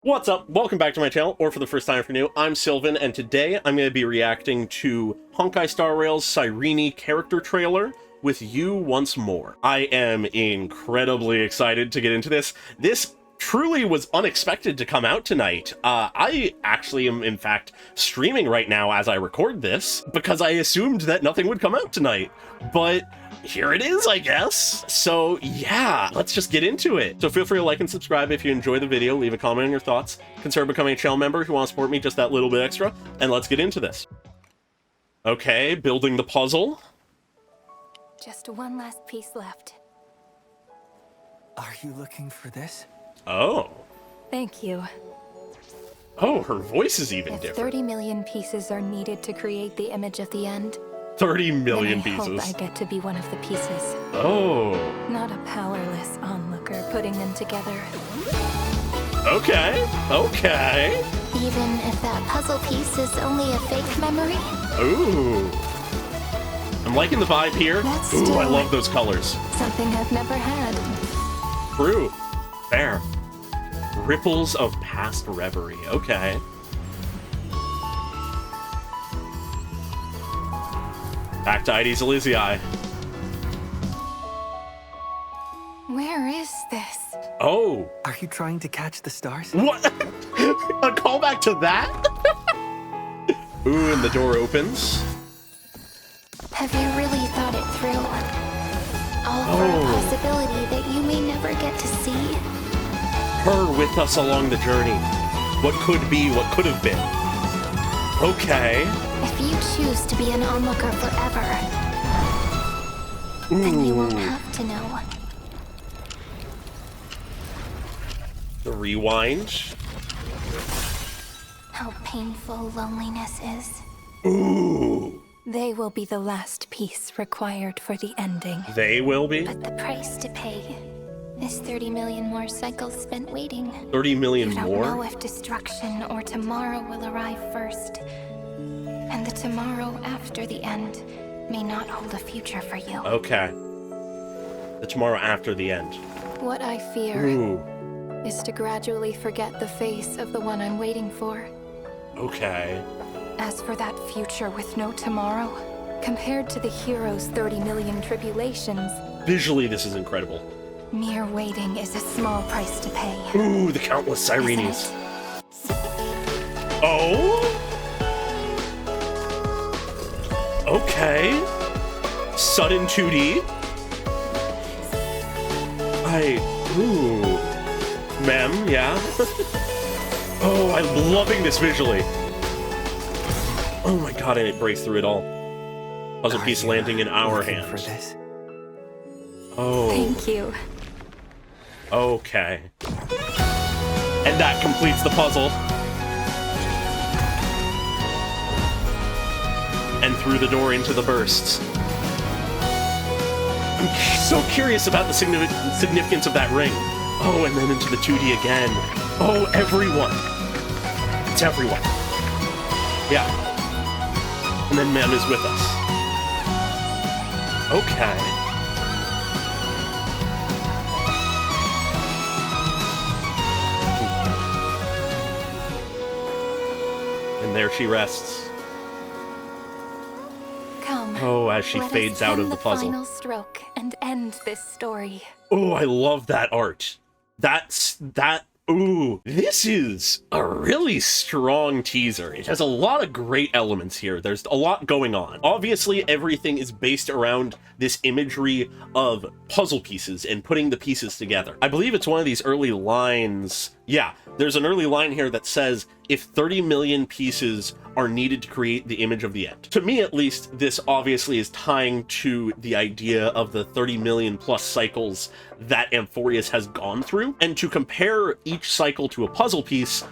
What's up? Welcome back to my channel, or for the first time if you're new, I'm Sylvan, and today I'm going to be reacting to Honkai Star Rail's Cyrene character trailer with you once more. I am incredibly excited to get into this. This truly was unexpected to come out tonight. I actually am, in fact, streaming right now as I record this, because I assumed that nothing would come out tonight. But here it is, I guess. So yeah, let's just get into it. So feel free to like and subscribe if you enjoy the video, leave a comment on your thoughts, consider becoming a channel member if you want to support me just that little bit extra, and let's get into this. Okay, building the puzzle. Just one last piece left. Are you looking for this? Oh. Thank you. Oh, her voice is even If different. 30 million pieces are needed to create the image of the end, 30 million then I pieces. hope I get to be one of the pieces. Oh. Not a powerless onlooker putting them together. Okay. Okay. Even if that puzzle piece is only a fake memory? Ooh. I'm liking the vibe here. That's Ooh, I still love those colors. Something I've never had. True. Fair. Ripples of past reverie. Okay. Back to Ides Elysiae. Where is this? Oh. Are you trying to catch the stars? What? A callback to that? Ooh, and the door opens. Have you really thought it through? All for a possibility that you may never get to see? Her with us along the journey. What could be, what could have been. Okay. If you choose to be an onlooker forever, then you won't have to know. The rewind. How painful loneliness is. Ooh. They will be the last piece required for the ending. They will be? But the price to pay is 30 million more cycles spent waiting. 30 million You don't more? know if destruction or tomorrow will arrive first. And the tomorrow after the end may not hold a future for you. Okay. The tomorrow after the end. What I fear Ooh. is to gradually forget the face of the one I'm waiting for. Okay. As for that future with no tomorrow, compared to the hero's 30 million tribulations, Visually, this is incredible. mere waiting is a small price to pay. Ooh, the countless Cyrenes. Isn't it? Oh? Okay. Sudden 2D. Ooh. Mem, yeah. Oh, I'm loving this visually. Oh my god, and it breaks through it all. Puzzle Are piece you landing in our looking hands. for this? Oh. Thank you. Okay. And that completes the puzzle. And through the door into the bursts. I'm so curious about the significance of that ring. Oh, and then into the 2D again. Oh, everyone. It's everyone. Yeah. And then Mem is with us. Okay. And there she rests. Come. Oh, as she Let us fades out pen of the puzzle. final stroke and end this story. Oh, I love that art. Ooh, this is a really strong teaser. It has a lot of great elements here. There's a lot going on. Obviously, everything is based around this imagery of puzzle pieces and putting the pieces together. I believe it's one of these early lines. Yeah, there's an early line here that says, if 30 million pieces are needed to create the image of the end. To me, at least, this obviously is tying to the idea of the 30 million plus cycles that Amphorius has gone through. And to compare each cycle to a puzzle piece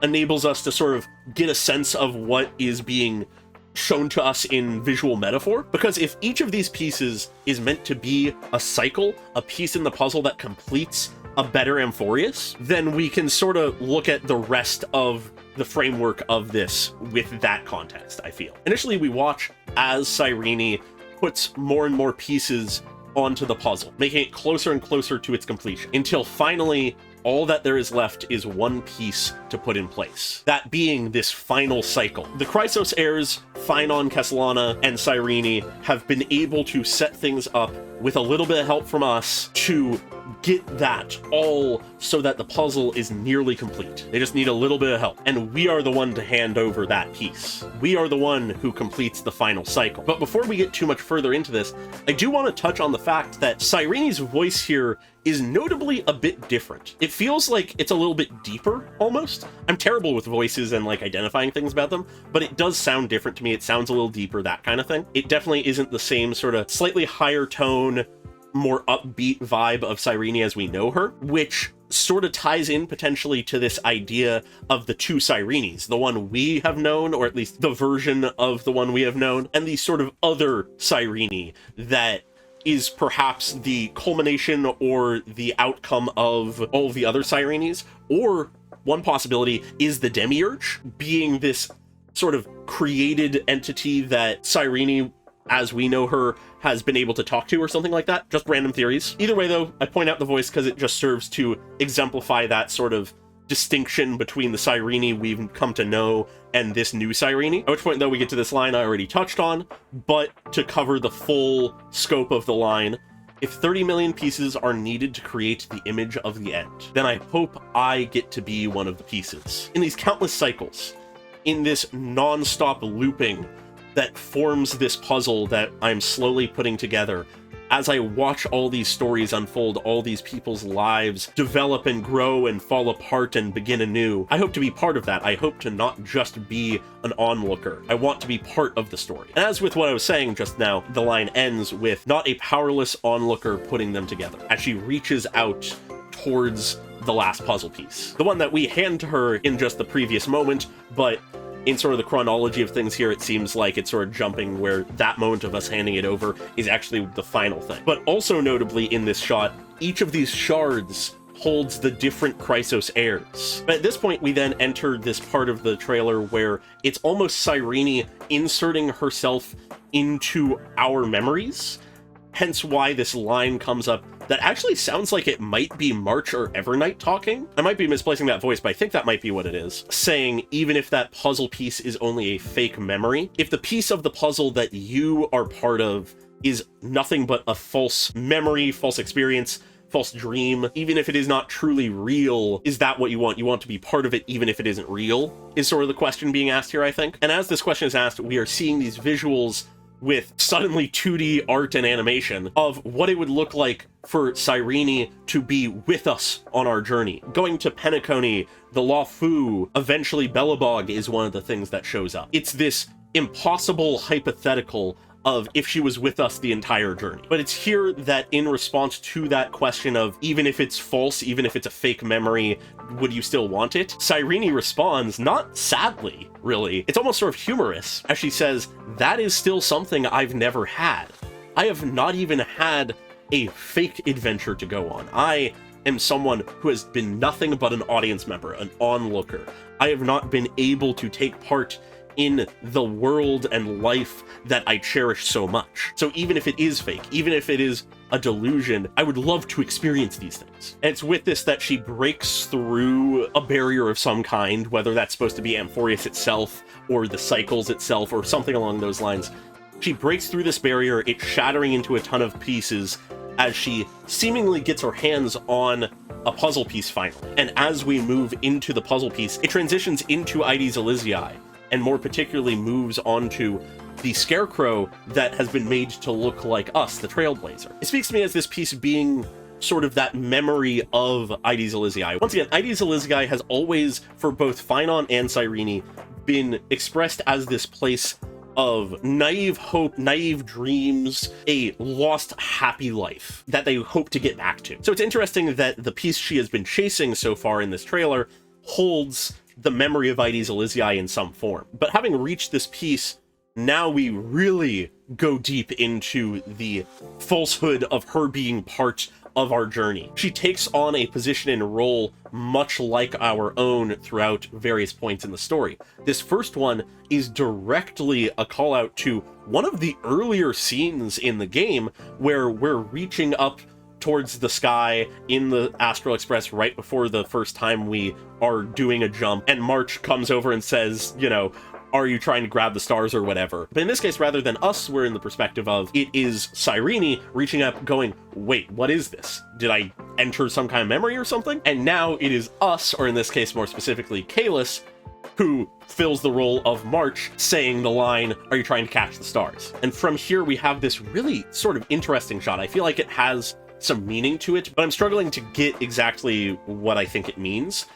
enables us to sort of get a sense of what is being shown to us in visual metaphor. Because if each of these pieces is meant to be a cycle, a piece in the puzzle that completes a better Amphorius, then we can sort of look at the rest of the framework of this with that context, I feel. Initially, we watch as Cyrene puts more and more pieces onto the puzzle, making it closer and closer to its completion, until finally all that there is left is one piece to put in place. That being this final cycle. The Chrysos heirs, Phynon, Castellana, and Cyrene have been able to set things up with a little bit of help from us to get that all so that the puzzle is nearly complete. They just need a little bit of help. And we are the one to hand over that piece. We are the one who completes the final cycle. But before we get too much further into this, I do want to touch on the fact that Cyrene's voice here is notably a bit different. It feels like it's a little bit deeper, almost. I'm terrible with voices and like identifying things about them, but it does sound different to me. It sounds a little deeper, that kind of thing. It definitely isn't the same sort of slightly higher tone, more upbeat vibe of Cyrene as we know her, which sort of ties in potentially to this idea of the two Cyrenes, the one we have known, or at least the version of the one we have known, and the sort of other Cyrene that is perhaps the culmination or the outcome of all of the other Cyrenes, or one possibility is the Demiurge being this sort of created entity that Cyrene, as we know her, has been able to talk to, or something like that. Just random theories. Either way, though, I point out the voice because it just serves to exemplify that sort of distinction between the Cyrene we've come to know and this new Cyrene. At which point, though, we get to this line I already touched on, but to cover the full scope of the line, if 30 million pieces are needed to create the image of the end, then I hope I get to be one of the pieces. In these countless cycles, in this non-stop looping that forms this puzzle that I'm slowly putting together, as I watch all these stories unfold, all these people's lives develop and grow and fall apart and begin anew, I hope to be part of that. I hope to not just be an onlooker. I want to be part of the story. And as with what I was saying just now, the line ends with not a powerless onlooker putting them together, as she reaches out towards the last puzzle piece. The one that we hand to her in just the previous moment, but in sort of the chronology of things here, it seems like it's sort of jumping where that moment of us handing it over is actually the final thing. But also notably in this shot, each of these shards holds the different Chrysos heirs. But at this point, we then enter this part of the trailer where it's almost Cyrene inserting herself into our memories, hence why this line comes up that actually sounds like it might be March or Evernight talking. I might be misplacing that voice, but I think that might be what it is. Saying, even if that puzzle piece is only a fake memory, if the piece of the puzzle that you are part of is nothing but a false memory, false experience, false dream, even if it is not truly real, is that what you want? You want to be part of it even if it isn't real? Is sort of the question being asked here, I think. And as this question is asked, we are seeing these visuals with suddenly 2D art and animation of what it would look like for Cyrene to be with us on our journey. Going to Penacony, the Lawfu, eventually Belobog is one of the things that shows up. It's this impossible hypothetical of if she was with us the entire journey. But it's here that in response to that question of even if it's false, even if it's a fake memory, would you still want it? Cyrene responds, not sadly, really. It's almost sort of humorous, as she says, that is still something I've never had. I have not even had a fake adventure to go on. I am someone who has been nothing but an audience member, an onlooker. I have not been able to take part in the world and life that I cherish so much. So even if it is fake, even if it is a delusion, I would love to experience these things. And it's with this that she breaks through a barrier of some kind, whether that's supposed to be Amphorius itself, or the cycles itself, or something along those lines. She breaks through this barrier, it's shattering into a ton of pieces as she seemingly gets her hands on a puzzle piece finally. And as we move into the puzzle piece, it transitions into Ides Elysiae, and more particularly moves onto the scarecrow that has been made to look like us, the Trailblazer. It speaks to me as this piece being sort of that memory of Ides Elysiae. Once again, Ides Elysiae has always, for both Phynon and Cyrene, been expressed as this place of naive hope, naive dreams, a lost happy life that they hope to get back to. So it's interesting that the piece she has been chasing so far in this trailer holds the memory of Ides Elysiae in some form. But having reached this piece, now we really go deep into the falsehood of her being part of our journey. She takes on a position and role much like our own throughout various points in the story. This first one is directly a call out to one of the earlier scenes in the game where we're reaching up towards the sky in the Astral Express right before the first time we are doing a jump, and March comes over and says, you know, are you trying to grab the stars or whatever? But in this case, rather than us, we're in the perspective of it is Cyrene reaching up going, wait, what is this? Did I enter some kind of memory or something? And now it is us, or in this case more specifically Kalis, who fills the role of March, saying the line, are you trying to catch the stars? And from here we have this really sort of interesting shot. I feel like it has some meaning to it, but I'm struggling to get exactly what I think it means.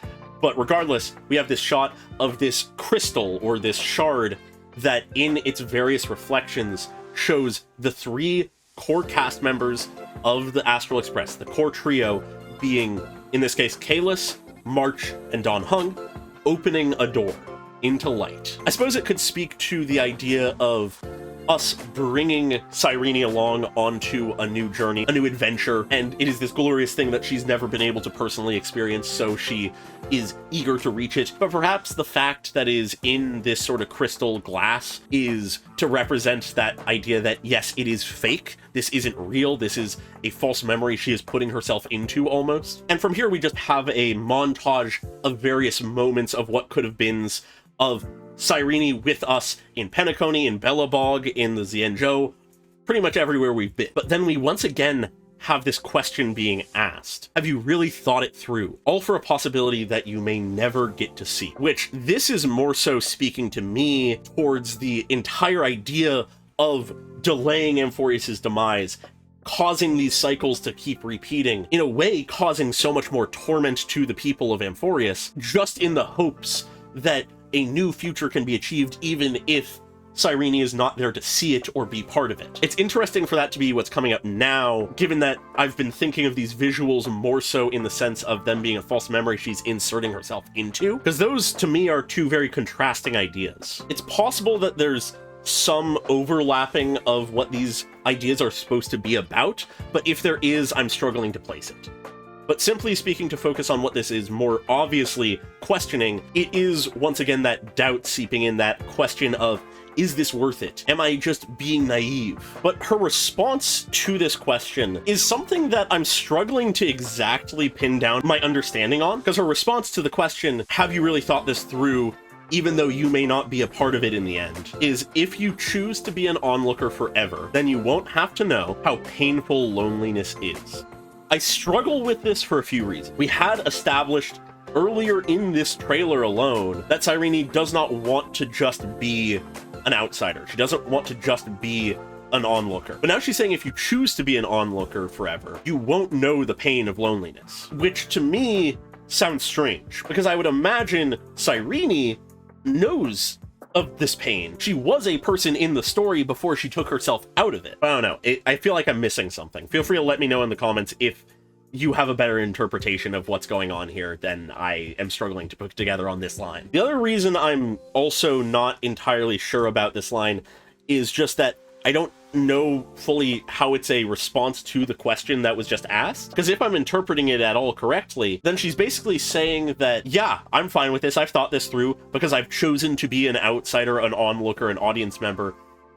But regardless, we have this shot of this crystal, or this shard, that in its various reflections shows the 3 core cast members of the Astral Express, the core trio being, in this case, Kalis, March, and Don Hung, opening a door into light. I suppose it could speak to the idea of us bringing Cyrene along onto a new journey, a new adventure, and it is this glorious thing that she's never been able to personally experience, so she is eager to reach it. But perhaps the fact that is in this sort of crystal glass is to represent that idea that, yes, it is fake, this isn't real, this is a false memory she is putting herself into almost. And from here we just have a montage of various moments of what could have been of Cyrene with us in Penacony, in Belobog, in the Xianzhou, pretty much everywhere we've been. But then we once again have this question being asked. Have you really thought it through? All for a possibility that you may never get to see. Which, this is more so speaking to me towards the entire idea of delaying Amphorius' demise, causing these cycles to keep repeating, in a way causing so much more torment to the people of Amphorius, just in the hopes that a new future can be achieved even if Cyrene is not there to see it or be part of it. It's interesting for that to be what's coming up now, given that I've been thinking of these visuals more so in the sense of them being a false memory she's inserting herself into, because those to me are 2 very contrasting ideas. It's possible that there's some overlapping of what these ideas are supposed to be about, but if there is, I'm struggling to place it. But simply speaking, to focus on what this is more obviously questioning, it is once again that doubt seeping in, that question of, is this worth it? Am I just being naive? But her response to this question is something that I'm struggling to exactly pin down my understanding on, because her response to the question, have you really thought this through, even though you may not be a part of it in the end, is if you choose to be an onlooker forever, then you won't have to know how painful loneliness is. I struggle with this for a few reasons. We had established earlier in this trailer alone that Cyrene does not want to just be an outsider. She doesn't want to just be an onlooker. But now she's saying if you choose to be an onlooker forever, you won't know the pain of loneliness, which to me sounds strange, because I would imagine Cyrene knows of this pain. She was a person in the story before she took herself out of it. I don't know. I feel like I'm missing something. Feel free to let me know in the comments if you have a better interpretation of what's going on here than I am struggling to put together on this line. The other reason I'm also not entirely sure about this line is just that I don't know fully how it's a response to the question that was just asked. Because if I'm interpreting it at all correctly, then she's basically saying that, yeah, I'm fine with this, I've thought this through, because I've chosen to be an outsider, an onlooker, an audience member,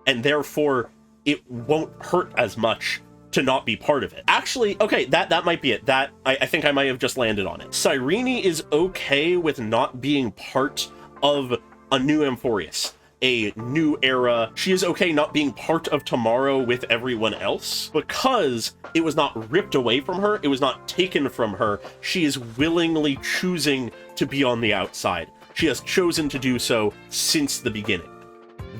and therefore it won't hurt as much to not be part of it. Actually, okay, that might be it. That I think I might have just landed on it. Cyrene is okay with not being part of a new Amphorius, a new era. She is okay not being part of tomorrow with everyone else because it was not ripped away from her, it was not taken from her. She is willingly choosing to be on the outside. She has chosen to do so since the beginning.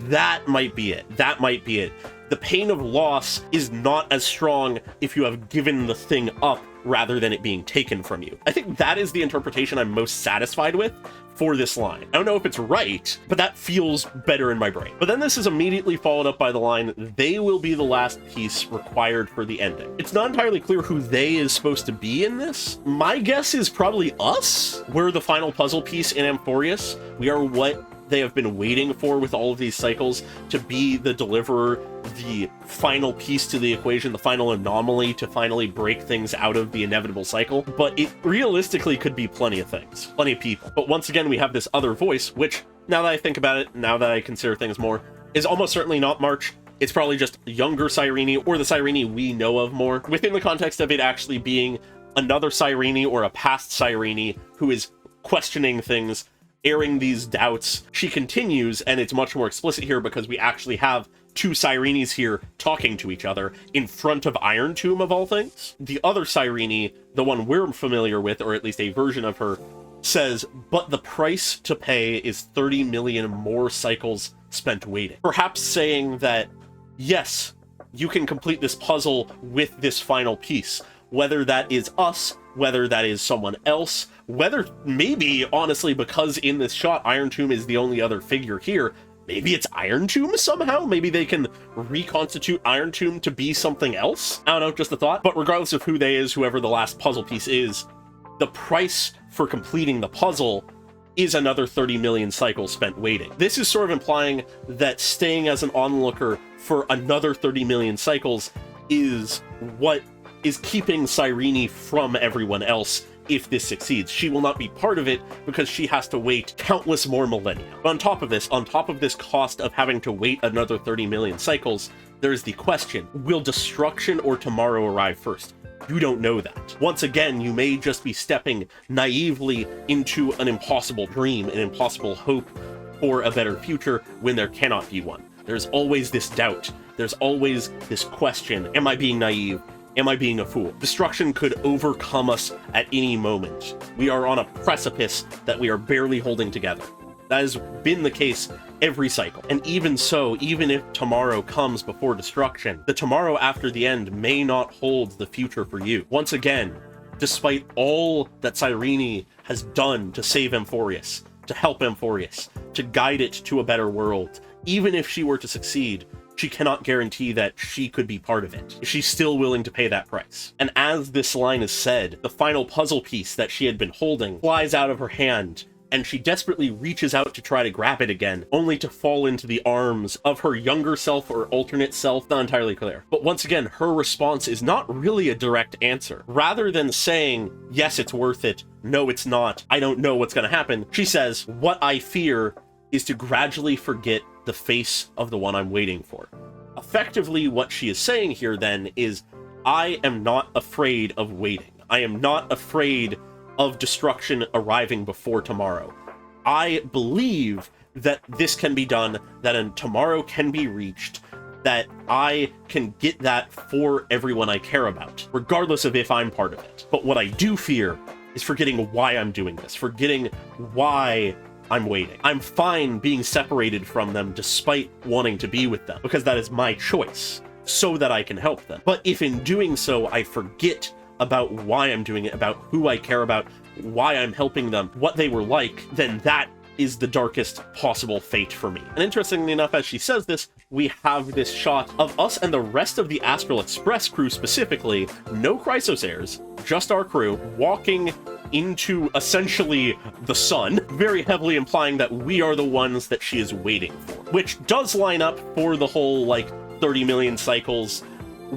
That might be it. That might be it. The pain of loss is not as strong if you have given the thing up rather than it being taken from you. I think that is the interpretation I'm most satisfied with for this line. I don't know if it's right, but that feels better in my brain. But then this is immediately followed up by the line, they will be the last piece required for the ending. It's not entirely clear who they is supposed to be in this. My guess is probably us. We're the final puzzle piece in Amphorius. We are what they have been waiting for with all of these cycles, to be the deliverer, the final piece to the equation, the final anomaly to finally break things out of the inevitable cycle. But it realistically could be plenty of things, plenty of people. But once again, we have this other voice, which, now that I think about it, now that I consider things more, is almost certainly not March, It's probably just younger Cyrene, or the Cyrene we know of more, within the context of it actually being another Cyrene or a past Cyrene who is questioning things, airing these doubts. She continues, and it's much more explicit here because we actually have two Cyrenes here talking to each other in front of Iron Tomb, of all things. The other Cyrene, the one we're familiar with, or at least a version of her, says, but the price to pay is 30 million more cycles spent waiting. Perhaps saying that, yes, you can complete this puzzle with this final piece, whether that is us, whether that is someone else, whether maybe, honestly, because in this shot, Iron Tomb is the only other figure here, maybe it's Iron Tomb somehow? Maybe they can reconstitute Iron Tomb to be something else? I don't know, just a thought. But regardless of who they is, whoever the last puzzle piece is, the price for completing the puzzle is another 30 million cycles spent waiting. This is sort of implying that staying as an onlooker for another 30 million cycles is what is keeping Cyrene from everyone else. If this succeeds, she will not be part of it because she has to wait countless more millennia. But on top of this cost of having to wait another 30 million cycles, there's the question, will destruction or tomorrow arrive first? You don't know that. Once again, you may just be stepping naively into an impossible dream, an impossible hope for a better future when there cannot be one. There's always this doubt. There's always this question, am I being naive? Am I being a fool? Destruction could overcome us at any moment. We are on a precipice that we are barely holding together. That has been the case every cycle. And even so, even if tomorrow comes before destruction, the tomorrow after the end may not hold the future for you. Once again, despite all that Cyrene has done to save Amphorius, to help Amphorius, to guide it to a better world, even if she were to succeed, she cannot guarantee that she could be part of it. She's still willing to pay that price. And as this line is said, the final puzzle piece that she had been holding flies out of her hand, and she desperately reaches out to try to grab it again, only to fall into the arms of her younger self or alternate self, not entirely clear. But once again, her response is not really a direct answer. Rather than saying, yes, it's worth it, no, it's not, I don't know what's gonna happen, she says, what I fear is to gradually forget the face of the one I'm waiting for. Effectively, what she is saying here then is, I am not afraid of waiting. I am not afraid of destruction arriving before tomorrow. I believe that this can be done, that a tomorrow can be reached, that I can get that for everyone I care about, regardless of if I'm part of it. But what I do fear is forgetting why I'm doing this, forgetting why I'm waiting. I'm fine being separated from them despite wanting to be with them, because that is my choice, so that I can help them. But if in doing so, I forget about why I'm doing it, about who I care about, why I'm helping them, what they were like, then that is the darkest possible fate for me. And interestingly enough, as she says this, we have this shot of us and the rest of the Astral Express crew specifically, no Chrysosairs, just our crew, walking into essentially the sun, very heavily implying that we are the ones that she is waiting for, which does line up for the whole, like, 30 million cycles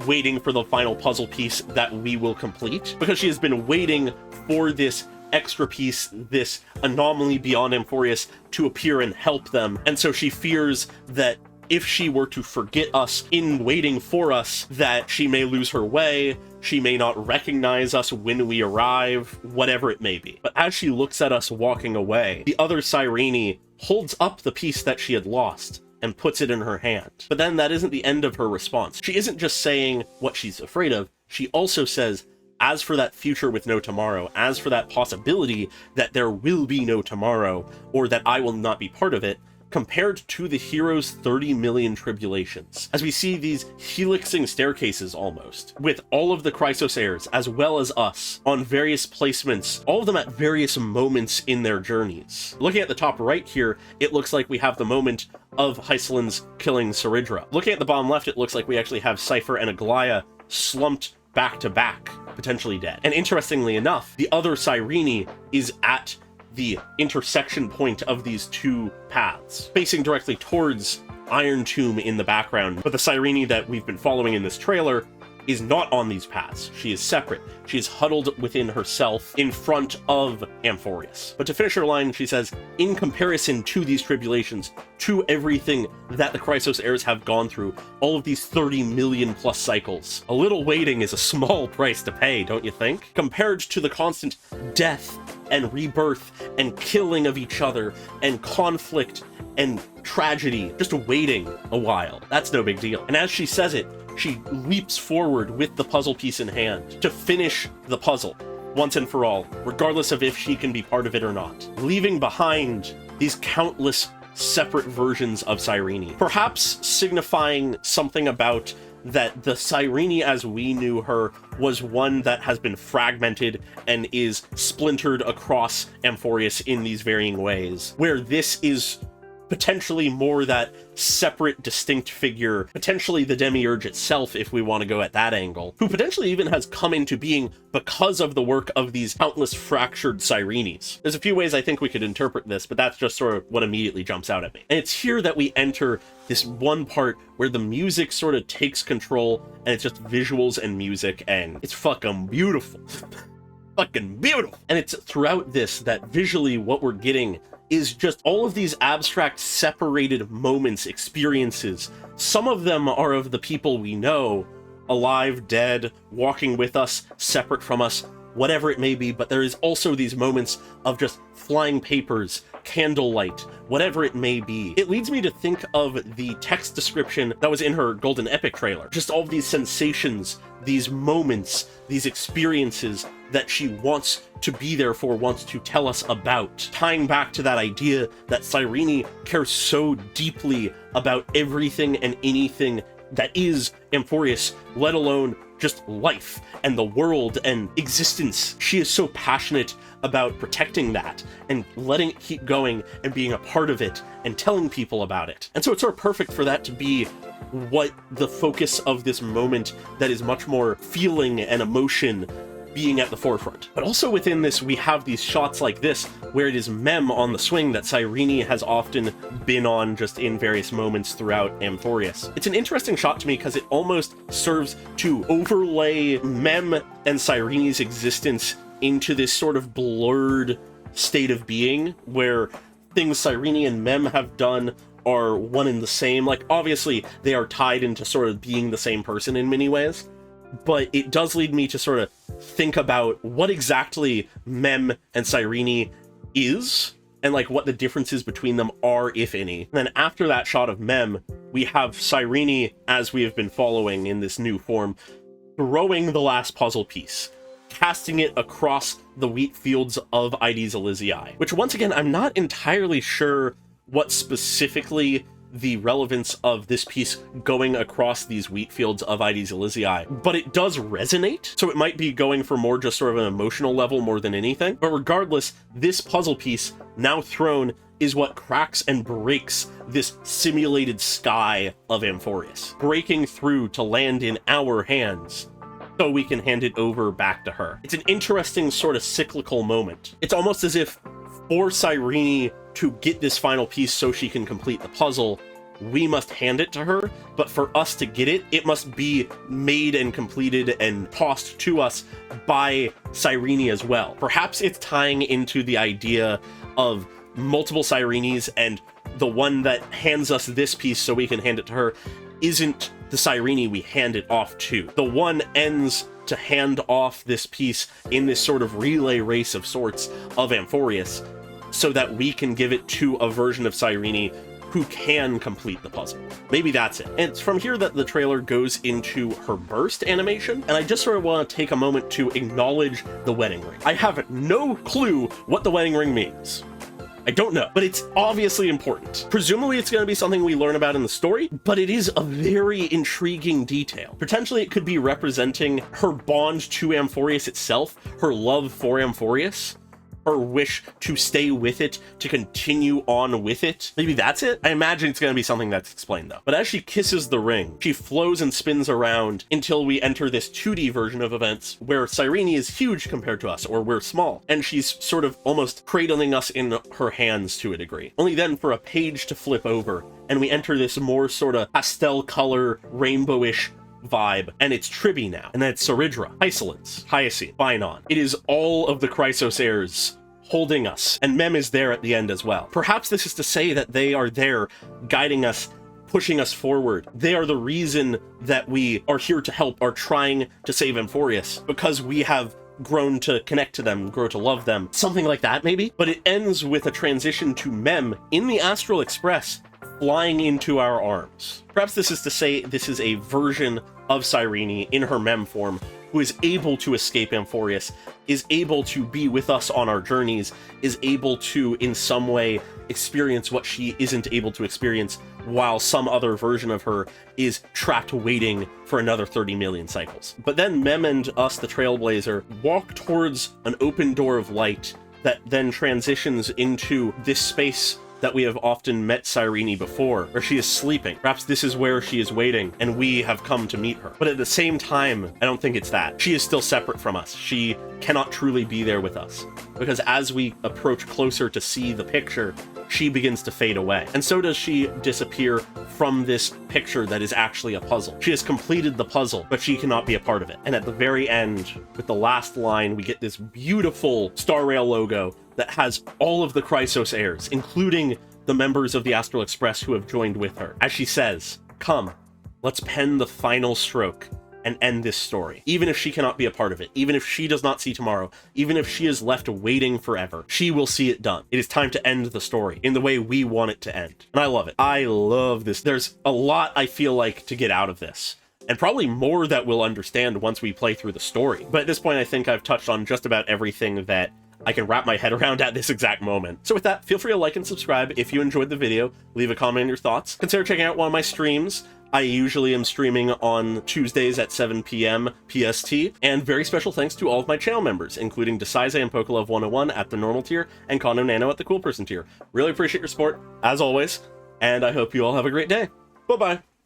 waiting for the final puzzle piece that we will complete, because she has been waiting for this extra piece, this anomaly beyond Amphorius, to appear and help them, and so she fears that if she were to forget us in waiting for us, that she may lose her way, she may not recognize us when we arrive, whatever it may be. But as she looks at us walking away, the other Cyrene holds up the piece that she had lost and puts it in her hand. But then that isn't the end of her response. She isn't just saying what she's afraid of, she also says, as for that future with no tomorrow, as for that possibility that there will be no tomorrow, or that I will not be part of it, compared to the hero's 30 million tribulations. As we see these helixing staircases almost, with all of the Chrysosairs, as well as us, on various placements, all of them at various moments in their journeys. Looking at the top right here, it looks like we have the moment of Hycelin's killing Ceridra. Looking at the bottom left, it looks like we actually have Cypher and Aglaia slumped back to back, potentially dead. And interestingly enough, the other Cyrene is at the intersection point of these two paths, facing directly towards Iron Tomb in the background. But the Cyrene that we've been following in this trailer is not on these paths. She is separate. She is huddled within herself in front of Amphorius. But to finish her line, she says, in comparison to these tribulations, to everything that the Chrysos heirs have gone through, all of these 30 million plus cycles, a little waiting is a small price to pay, don't you think? Compared to the constant death and rebirth and killing of each other and conflict and tragedy, just waiting a while. That's no big deal. And as she says it, she leaps forward with the puzzle piece in hand to finish the puzzle once and for all, regardless of if she can be part of it or not, leaving behind these countless separate versions of Cyrene, perhaps signifying something about that the Cyrene as we knew her was one that has been fragmented and is splintered across Amphorius in these varying ways, where this is potentially more that separate, distinct figure, potentially the Demiurge itself, if we want to go at that angle, who potentially even has come into being because of the work of these countless fractured Cyrenes. There's a few ways I think we could interpret this, but that's just sort of what immediately jumps out at me. And it's here that we enter this one part where the music sort of takes control, and it's just visuals and music, and it's fucking beautiful. Fucking beautiful. And it's throughout this that visually what we're getting is just all of these abstract, separated moments, experiences. Some of them are of the people we know, alive, dead, walking with us, separate from us, whatever it may be, but there is also these moments of just flying papers, candlelight, whatever it may be. It leads me to think of the text description that was in her Golden Epic trailer. Just all of these sensations, these moments, these experiences that she wants to be there for, wants to tell us about. Tying back to that idea that Cyrene cares so deeply about everything and anything that is Amphorius, let alone just life and the world and existence. She is so passionate about protecting that and letting it keep going and being a part of it and telling people about it. And so it's sort of perfect for that to be what the focus of this moment that is much more feeling and emotion being at the forefront. But also within this, we have these shots like this, where it is Mem on the swing that Cyrene has often been on just in various moments throughout Amphorius. It's an interesting shot to me because it almost serves to overlay Mem and Cyrene's existence into this sort of blurred state of being, where things Cyrene and Mem have done are one and the same. Like, obviously, they are tied into sort of being the same person in many ways, but it does lead me to sort of think about what exactly Mem and Cyrene is, and like what the differences between them are, if any. And then after that shot of Mem, we have Cyrene, as we have been following in this new form, throwing the last puzzle piece, casting it across the wheat fields of Aedes Elysiae, which once again, I'm not entirely sure what specifically the relevance of this piece going across these wheat fields of Aedes Elysiae, but it does resonate, so it might be going for more just sort of an emotional level more than anything. But regardless, this puzzle piece, now thrown, is what cracks and breaks this simulated sky of Amphorius, breaking through to land in our hands, so we can hand it over back to her. It's an interesting sort of cyclical moment. It's almost as if for Cyrene to get this final piece so she can complete the puzzle, we must hand it to her, but for us to get it, it must be made and completed and tossed to us by Cyrene as well. Perhaps it's tying into the idea of multiple Cyrenes, and the one that hands us this piece so we can hand it to her isn't the Cyrene we hand it off to. The one ends to hand off this piece in this sort of relay race of sorts of Amphorius, so that we can give it to a version of Cyrene who can complete the puzzle. Maybe that's it. And it's from here that the trailer goes into her burst animation, and I just sort of want to take a moment to acknowledge the wedding ring. I have no clue what the wedding ring means. I don't know, but it's obviously important. Presumably it's going to be something we learn about in the story, but it is a very intriguing detail. Potentially it could be representing her bond to Amphorius itself, her love for Amphorius, her wish to stay with it, to continue on with it. Maybe that's it? I imagine it's going to be something that's explained though. But as she kisses the ring, she flows and spins around until we enter this 2D version of events where Cyrene is huge compared to us, or we're small, and she's sort of almost cradling us in her hands to a degree. Only then for a page to flip over, and we enter this more sort of pastel color, rainbowish vibe, and it's Tribi now. And then it's Saridra, Isolance, Hyacinth, Bainon. It is all of the Chrysos heirs holding us, and Mem is there at the end as well. Perhaps this is to say that they are there guiding us, pushing us forward. They are the reason that we are here to help, are trying to save Amphorius, because we have grown to connect to them, grow to love them, something like that maybe. But it ends with a transition to Mem in the Astral Express flying into our arms. Perhaps this is to say this is a version of Cyrene in her Mem form who is able to escape Amphorius, is able to be with us on our journeys, is able to in some way experience what she isn't able to experience, while some other version of her is trapped waiting for another 30 million cycles. But then Mem and us, the Trailblazer, walk towards an open door of light that then transitions into this space that we have often met Cyrene before, where she is sleeping. Perhaps this is where she is waiting, and we have come to meet her. But at the same time, I don't think it's that. She is still separate from us. She cannot truly be there with us, because as we approach closer to see the picture, she begins to fade away. And so does she disappear from this picture that is actually a puzzle. She has completed the puzzle, but she cannot be a part of it. And at the very end, with the last line, we get this beautiful Star Rail logo that has all of the Chrysos heirs, including the members of the Astral Express who have joined with her. As she says, "Come, let's pen the final stroke and end this story." Even if she cannot be a part of it, even if she does not see tomorrow, even if she is left waiting forever, she will see it done. It is time to end the story in the way we want it to end. And I love it. I love this. There's a lot, I feel like, to get out of this, and probably more that we'll understand once we play through the story. But at this point, I think I've touched on just about everything that I can wrap my head around at this exact moment. So with that, feel free to like and subscribe if you enjoyed the video. Leave a comment on your thoughts. Consider checking out one of my streams. I usually am streaming on Tuesdays at 7 p.m. PST, and very special thanks to all of my channel members, including Desaize and Pokelove101 at the normal tier, and Kono Nano at the cool person tier. Really appreciate your support, as always, and I hope you all have a great day. Bye-bye!